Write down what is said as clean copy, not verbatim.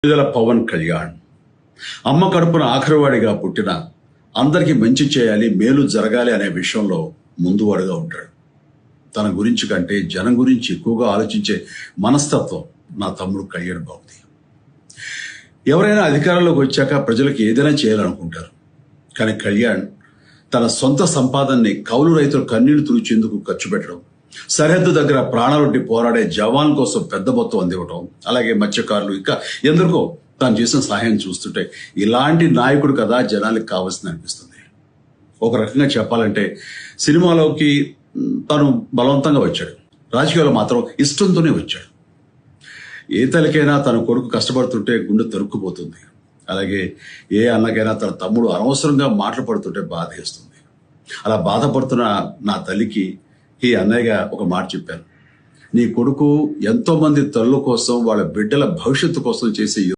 విడుదల పవన్ కళ్యాణ్ అమ్మ కడుపున ఆఖరివాడిగా పుట్టిన అందరికీ మంచి చేయాలి, మేలు జరగాలి అనే విషయంలో ముందువాడుగా ఉంటాడు. తన గురించి కంటే జనం గురించి ఎక్కువగా ఆలోచించే మనస్తత్వం నా తమ్ముడు కళ్యాణ్ బాబుది. ఎవరైనా అధికారంలోకి వచ్చాక ప్రజలకు ఏదైనా చేయాలనుకుంటారు. కానీ కళ్యాణ్ తన సొంత సంపాదనని కౌలు రైతుల కన్నీళ్లు తుడిచేందుకు ఖర్చు పెట్టడం, సరిహద్దు దగ్గర ప్రాణాలొడ్డి పోరాడే జవాన్ కోసం పెద్ద మొత్తం అందివ్వడం, అలాగే మత్స్యకారులు ఇంకా ఎందరికో తాను చేసిన సహాయం చూస్తుంటే ఇలాంటి నాయకుడు కదా జనాలకు కావాల్సింది అనిపిస్తుంది. ఒక రకంగా చెప్పాలంటే సినిమాలోకి తను బలవంతంగా వచ్చాడు, రాజకీయాల్లో మాత్రం ఇష్టంతోనే వచ్చాడు. ఏ తల్లికైనా తన కొడుకు కష్టపడుతుంటే గుండె తరుక్కుపోతుంది. అలాగే ఏ అన్నకైనా తన తమ్ముడు అనవసరంగా మాటలు పడుతుంటే బాధేస్తుంది. అలా బాధపడుతున్న నా తల్లికి ఈ అన్నయ్యగా ఒక మాట చెప్పాను. నీ కొడుకు ఎంతో మంది తల్లుల కోసం, వాళ్ళ బిడ్డల భవిష్యత్తు కోసం చేసే